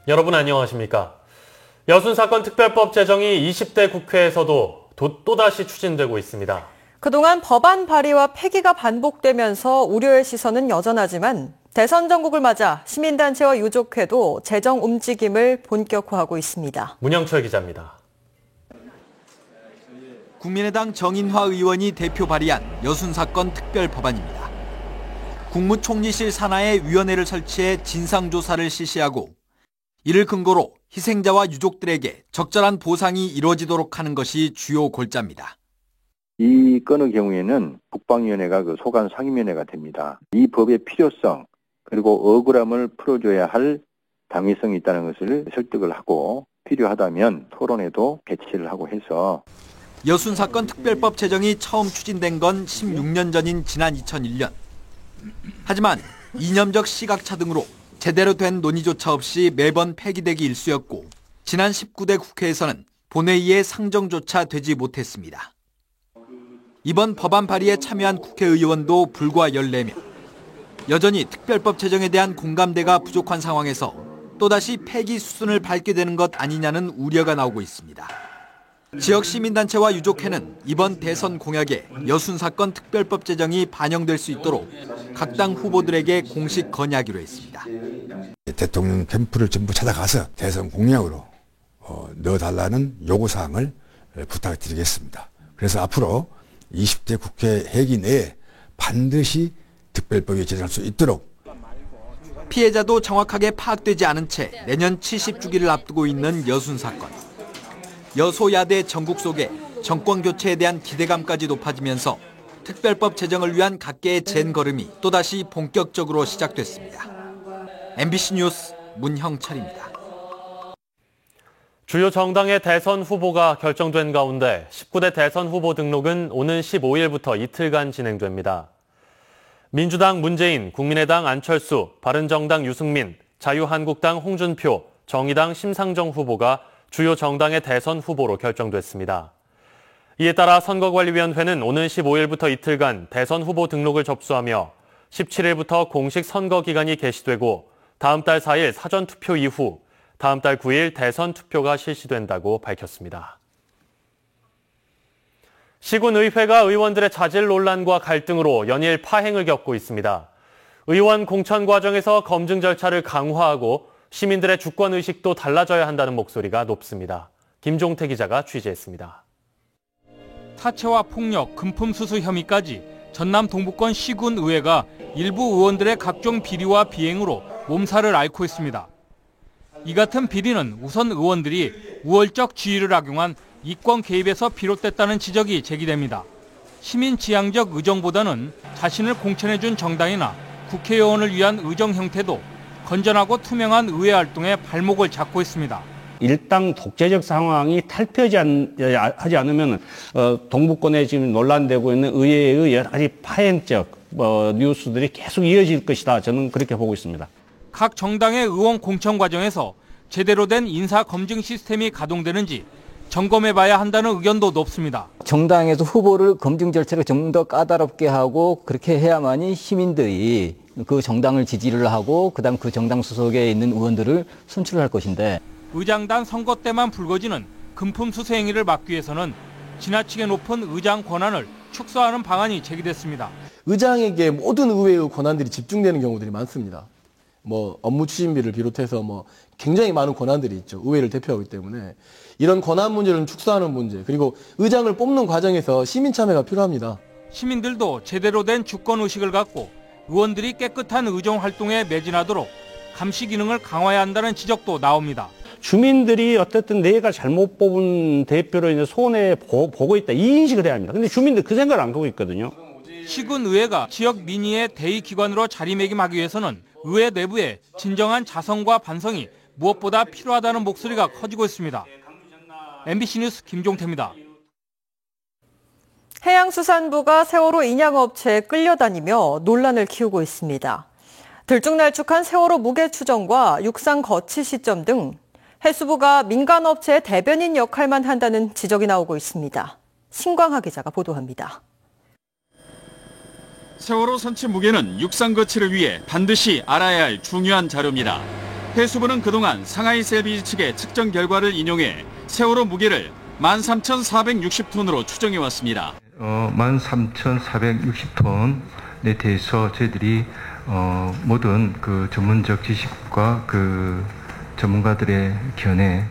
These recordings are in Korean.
여러분 안녕하십니까? 여순사건 특별법 제정이 20대 국회에서도 또다시 추진되고 있습니다. 그동안 법안 발의와 폐기가 반복되면서 우려의 시선은 여전하지만 대선 전국을 맞아 시민단체와 유족회도 제정 움직임을 본격화하고 있습니다. 문영철 기자입니다. 국민의당 정인화 의원이 대표 발의한 여순사건 특별법안입니다. 국무총리실 산하에 위원회를 설치해 진상조사를 실시하고 이를 근거로 희생자와 유족들에게 적절한 보상이 이루어지도록 하는 것이 주요 골자입니다. 이 건의 경우에는 국방위원회가 소관 상임위원회가 됩니다. 이 법의 필요성 그리고 억울함을 풀어줘야 할 당위성이 있다는 것을 설득을 하고 필요하다면 토론회도 개최를 하고 해서 여순사건 특별법 제정이 처음 추진된 건 16년 전인 지난 2001년. 하지만 이념적 시각차 등으로 제대로 된 논의조차 없이 매번 폐기되기 일쑤였고 지난 19대 국회에서는 본회의에 상정조차 되지 못했습니다. 이번 법안 발의에 참여한 국회의원도 불과 14명. 여전히 특별법 제정에 대한 공감대가 부족한 상황에서 또다시 폐기 수순을 밟게 되는 것 아니냐는 우려가 나오고 있습니다. 지역 시민단체와 유족회는 이번 대선 공약에 여순사건 특별법 제정이 반영될 수 있도록 각 당 후보들에게 공식 건의하기로 했습니다. 대통령 캠프를 전부 찾아가서 대선 공약으로 넣어달라는 요구사항을 부탁드리겠습니다. 그래서 앞으로 20대 국회 회기 내에 반드시 특별법이 제정할 수 있도록. 피해자도 정확하게 파악되지 않은 채 내년 70주기를 앞두고 있는 여순사건. 여소야대 전국 속에 정권 교체에 대한 기대감까지 높아지면서 특별법 제정을 위한 각계의 젠걸음이 또다시 본격적으로 시작됐습니다. MBC 뉴스 문형철입니다. 주요 정당의 대선 후보가 결정된 가운데 19대 대선 후보 등록은 오는 15일부터 이틀간 진행됩니다. 민주당 문재인, 국민의당 안철수, 바른정당 유승민, 자유한국당 홍준표, 정의당 심상정 후보가 주요 정당의 대선 후보로 결정됐습니다. 이에 따라 선거관리위원회는 오는 15일부터 이틀간 대선 후보 등록을 접수하며 17일부터 공식 선거 기간이 개시되고 다음 달 4일 사전투표 이후 다음 달 9일 대선 투표가 실시된다고 밝혔습니다. 시군의회가 의원들의 자질 논란과 갈등으로 연일 파행을 겪고 있습니다. 의원 공천 과정에서 검증 절차를 강화하고 시민들의 주권의식도 달라져야 한다는 목소리가 높습니다. 김종태 기자가 취재했습니다. 사체와 폭력, 금품 수수 혐의까지 전남 동부권 시군의회가 일부 의원들의 각종 비리와 비행으로 몸살을 앓고 있습니다. 이 같은 비리는 우선 의원들이 우월적 지위를 악용한 이권 개입에서 비롯됐다는 지적이 제기됩니다. 시민 지향적 의정보다는 자신을 공천해준 정당이나 국회의원을 위한 의정 형태도 건전하고 투명한 의회 활동에 발목을 잡고 있습니다. 일당 독재적 상황이 탈피하지 않으면 동부권에 지금 논란되고 있는 의회의 여러 가지 파행적 뉴스들이 계속 이어질 것이다. 저는 그렇게 보고 있습니다. 각 정당의 의원 공천 과정에서 제대로 된 인사 검증 시스템이 가동되는지 점검해봐야 한다는 의견도 높습니다. 정당에서 후보를 검증 절차를 좀 더 까다롭게 하고 그렇게 해야만이 시민들이 그 정당을 지지를 하고 그다음 그 정당 소속에 있는 의원들을 선출할 것인데 의장단 선거 때만 불거지는 금품 수수 행위를 막기 위해서는 지나치게 높은 의장 권한을 축소하는 방안이 제기됐습니다. 의장에게 모든 의회의 권한들이 집중되는 경우들이 많습니다. 업무 추진비를 비롯해서 굉장히 많은 권한들이 있죠. 의회를 대표하기 때문에 이런 권한 문제를 축소하는 문제 그리고 의장을 뽑는 과정에서 시민 참여가 필요합니다. 시민들도 제대로 된 주권의식을 갖고 의원들이 깨끗한 의정 활동에 매진하도록 감시 기능을 강화해야 한다는 지적도 나옵니다. 주민들이 어쨌든 내가 잘못 뽑은 대표로 이제 손해보고 있다. 이 인식을 해야 합니다. 근데 주민들 그 생각을 안 하고 있거든요. 시군의회가 지역 민의의 대의기관으로 자리매김하기 위해서는 의회 내부에 진정한 자성과 반성이 무엇보다 필요하다는 목소리가 커지고 있습니다. MBC 뉴스 김종태입니다. 해양수산부가 세월호 인양업체에 끌려다니며 논란을 키우고 있습니다. 들쭉날쭉한 세월호 무게 추정과 육상 거치 시점 등 해수부가 민간업체의 대변인 역할만 한다는 지적이 나오고 있습니다. 신광하 기자가 보도합니다. 세월호 선체 무게는 육상 거치를 위해 반드시 알아야 할 중요한 자료입니다. 해수부는 그동안 상하이 셀비지 측의 측정 결과를 인용해 세월호 무게를 13,460톤으로 추정해왔습니다. 13,460톤에 대해서 저희들이 모든 그 전문적 지식과 그 전문가들의 견해.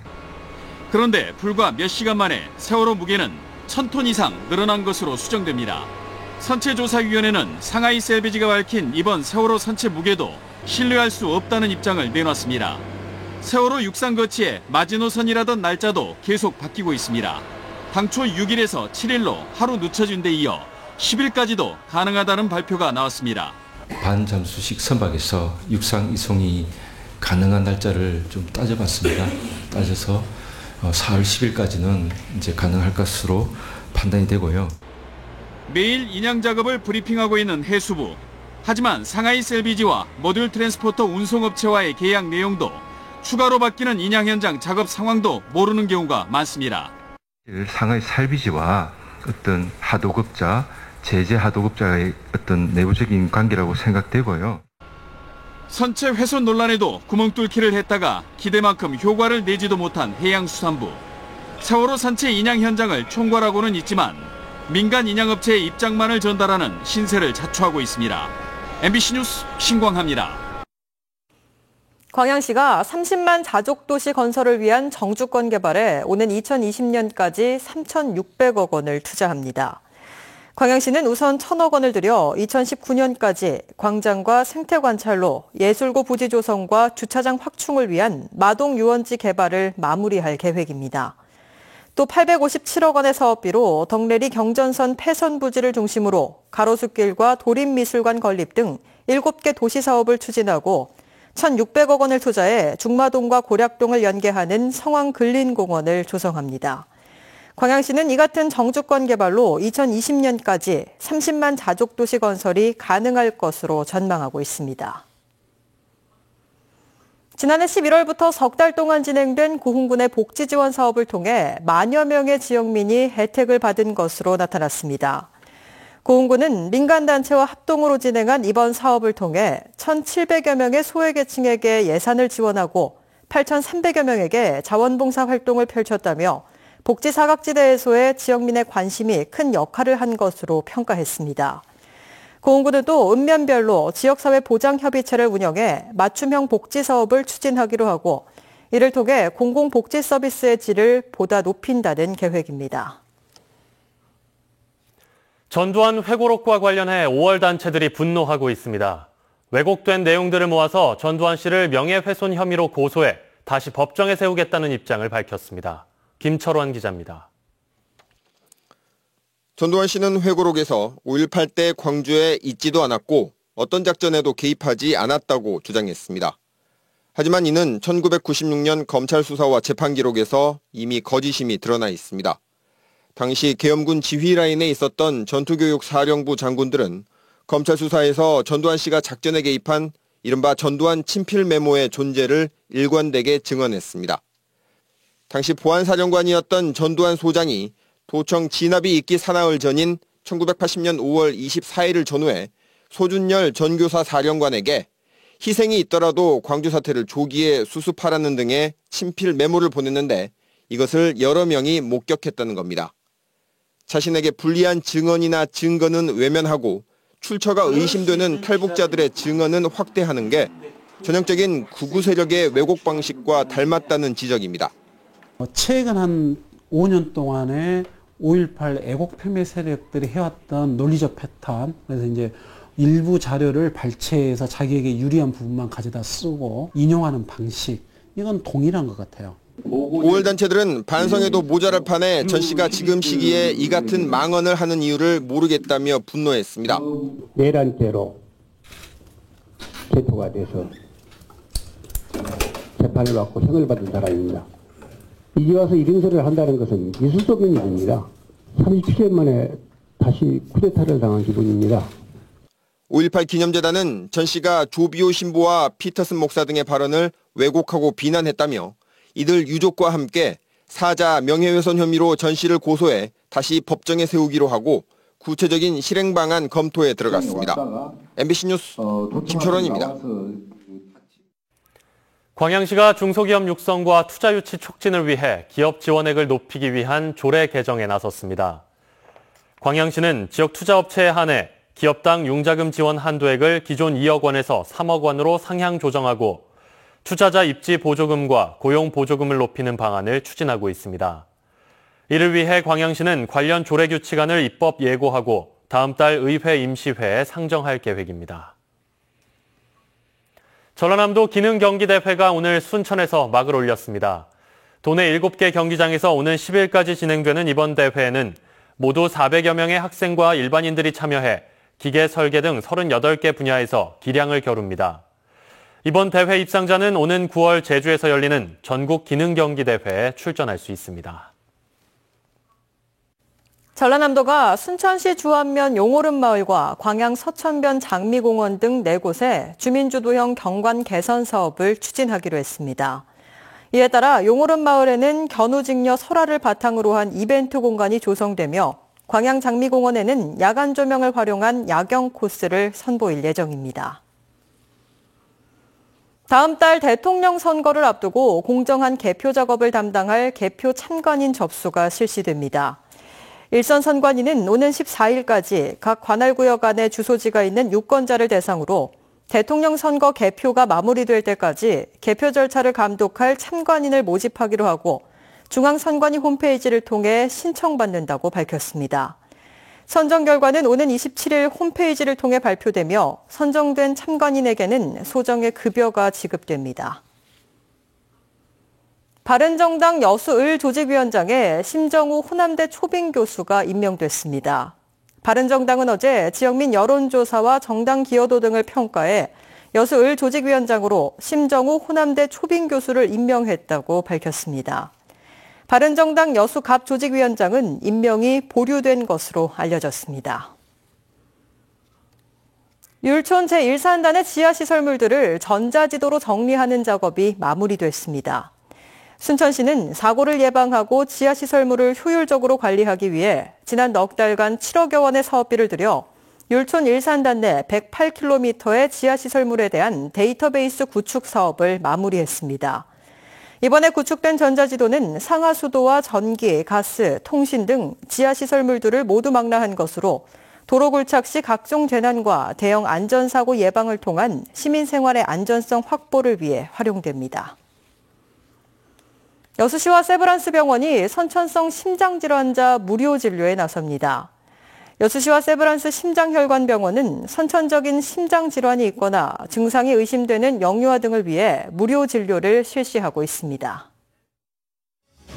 그런데 불과 몇 시간 만에 세월호 무게는 1,000톤 이상 늘어난 것으로 수정됩니다. 선체조사위원회는 상하이 셀비지가 밝힌 이번 세월호 선체 무게도 신뢰할 수 없다는 입장을 내놨습니다. 세월호 육상 거치의 마지노선이라던 날짜도 계속 바뀌고 있습니다. 당초 6일에서 7일로 하루 늦춰진 데 이어 10일까지도 가능하다는 발표가 나왔습니다. 반잠수식 선박에서 육상 이송이 가능한 날짜를 좀 따져봤습니다. 따져서 4월 10일까지는 이제 가능할 것으로 판단이 되고요. 매일 인양 작업을 브리핑하고 있는 해수부. 하지만 상하이 셀비지와 모듈 트랜스포터 운송업체와의 계약 내용도 추가로 바뀌는 인양 현장 작업 상황도 모르는 경우가 많습니다. 상하이 셀비지와 어떤 하도급자, 제재 하도급자의 어떤 내부적인 관계라고 생각되고요. 선체 훼손 논란에도 구멍 뚫기를 했다가 기대만큼 효과를 내지도 못한 해양수산부. 세월호 선체 인양 현장을 총괄하고는 있지만 민간 인양업체의 입장만을 전달하는 신세를 자초하고 있습니다. MBC 뉴스 신광하입니다. 광양시가 30만 자족도시 건설을 위한 정주권 개발에 오는 2020년까지 3,600억 원을 투자합니다. 광양시는 우선 1,000억 원을 들여 2019년까지 광장과 생태관찰로, 예술고 부지 조성과 주차장 확충을 위한 마동 유원지 개발을 마무리할 계획입니다. 또 857억 원의 사업비로 덕내리 경전선 폐선 부지를 중심으로 가로수길과 도림미술관 건립 등 7개 도시 사업을 추진하고 1,600억 원을 투자해 중마동과 고략동을 연계하는 성황근린공원을 조성합니다. 광양시는 이 같은 정주권 개발로 2020년까지 30만 자족도시 건설이 가능할 것으로 전망하고 있습니다. 지난해 11월부터 석 달 동안 진행된 고흥군의 복지지원 사업을 통해 만여 명의 지역민이 혜택을 받은 것으로 나타났습니다. 고흥군은 민간단체와 합동으로 진행한 이번 사업을 통해 1,700여 명의 소외계층에게 예산을 지원하고 8,300여 명에게 자원봉사 활동을 펼쳤다며 복지사각지대 해소에 지역민의 관심이 큰 역할을 한 것으로 평가했습니다. 고흥군은 또 읍면별로 지역사회 보장협의체를 운영해 맞춤형 복지사업을 추진하기로 하고 이를 통해 공공복지 서비스의 질을 보다 높인다는 계획입니다. 전두환 회고록과 관련해 5월 단체들이 분노하고 있습니다. 왜곡된 내용들을 모아서 전두환 씨를 명예훼손 혐의로 고소해 다시 법정에 세우겠다는 입장을 밝혔습니다. 김철환 기자입니다. 전두환 씨는 회고록에서 5.18 때 광주에 있지도 않았고 어떤 작전에도 개입하지 않았다고 주장했습니다. 하지만 이는 1996년 검찰 수사와 재판 기록에서 이미 거짓임이 드러나 있습니다. 당시 계엄군 지휘라인에 있었던 전투교육 사령부 장군들은 검찰 수사에서 전두환 씨가 작전에 개입한 이른바 전두환 친필 메모의 존재를 일관되게 증언했습니다. 당시 보안사령관이었던 전두환 소장이 도청 진압이 있기 사나흘 전인 1980년 5월 24일을 전후해 소준열 전교사 사령관에게 희생이 있더라도 광주 사태를 조기에 수습하라는 등의 친필 메모를 보냈는데 이것을 여러 명이 목격했다는 겁니다. 자신에게 불리한 증언이나 증거는 외면하고 출처가 의심되는 탈북자들의 증언은 확대하는 게 전형적인 극우 세력의 왜곡 방식과 닮았다는 지적입니다. 최근 한 5년 동안에 5.18 애국 폄훼 세력들이 해왔던 논리적 패턴, 그래서 이제 일부 자료를 발췌해서 자기에게 유리한 부분만 가져다 쓰고 인용하는 방식, 이건 동일한 것 같아요. 5월 단체들은 반성에도 모자랄 판에 전 씨가 지금 시기에 이 같은 망언을 하는 이유를 모르겠다며 분노했습니다. 내란죄로 체포가 돼서 재판을 받고 형을 받은 사람입니다. 이제 와서 이런 소리를 한다는 것은 미술적인 일입니다. 37년 만에 다시 쿠데타를 당한 기분입니다. 5.18 기념재단은 전 씨가 조비오 신부와 피터슨 목사 등의 발언을 왜곡하고 비난했다며 이들 유족과 함께 사자 명예훼손 혐의로 전 씨를 고소해 다시 법정에 세우기로 하고 구체적인 실행 방안 검토에 들어갔습니다. MBC 뉴스 김철원입니다. 광양시가 중소기업 육성과 투자 유치 촉진을 위해 기업 지원액을 높이기 위한 조례 개정에 나섰습니다. 광양시는 지역 투자업체에 한해 기업당 융자금 지원 한도액을 기존 2억 원에서 3억 원으로 상향 조정하고 투자자 입지 보조금과 고용 보조금을 높이는 방안을 추진하고 있습니다. 이를 위해 광양시는 관련 조례 규칙안을 입법 예고하고 다음 달 의회 임시회에 상정할 계획입니다. 전라남도 기능경기대회가 오늘 순천에서 막을 올렸습니다. 도내 7개 경기장에서 오는 10일까지 진행되는 이번 대회에는 모두 400여 명의 학생과 일반인들이 참여해 기계 설계 등 38개 분야에서 기량을 겨룹니다. 이번 대회 입상자는 오는 9월 제주에서 열리는 전국 기능경기대회에 출전할 수 있습니다. 전라남도가 순천시 주안면 용오름 마을과 광양 서천변 장미공원 등 4곳에 주민주도형 경관 개선 사업을 추진하기로 했습니다. 이에 따라 용오름 마을에는 견우직녀 설화를 바탕으로 한 이벤트 공간이 조성되며 광양 장미공원에는 야간 조명을 활용한 야경 코스를 선보일 예정입니다. 다음 달 대통령 선거를 앞두고 공정한 개표 작업을 담당할 개표 참관인 접수가 실시됩니다. 일선 선관위는 오는 14일까지 각 관할구역 안에 주소지가 있는 유권자를 대상으로 대통령 선거 개표가 마무리될 때까지 개표 절차를 감독할 참관인을 모집하기로 하고 중앙선관위 홈페이지를 통해 신청받는다고 밝혔습니다. 선정 결과는 오는 27일 홈페이지를 통해 발표되며 선정된 참관인에게는 소정의 급여가 지급됩니다. 바른정당 여수을 조직위원장에 심정우 호남대 초빙 교수가 임명됐습니다. 바른정당은 어제 지역민 여론조사와 정당 기여도 등을 평가해 여수을 조직위원장으로 심정우 호남대 초빙 교수를 임명했다고 밝혔습니다. 바른정당 여수갑 조직위원장은 임명이 보류된 것으로 알려졌습니다. 율촌 제1산단의 지하시설물들을 전자지도로 정리하는 작업이 마무리됐습니다. 순천시는 사고를 예방하고 지하시설물을 효율적으로 관리하기 위해 지난 넉 달간 7억여 원의 사업비를 들여 율촌 1산단 내 108km의 지하시설물에 대한 데이터베이스 구축 사업을 마무리했습니다. 이번에 구축된 전자지도는 상하수도와 전기, 가스, 통신 등 지하시설물들을 모두 망라한 것으로 도로 굴착 시 각종 재난과 대형 안전사고 예방을 통한 시민 생활의 안전성 확보를 위해 활용됩니다. 여수시와 세브란스 병원이 선천성 심장질환자 무료 진료에 나섭니다. 여수시와 세브란스 심장혈관병원은 선천적인 심장질환이 있거나 증상이 의심되는 영유아 등을 위해 무료 진료를 실시하고 있습니다.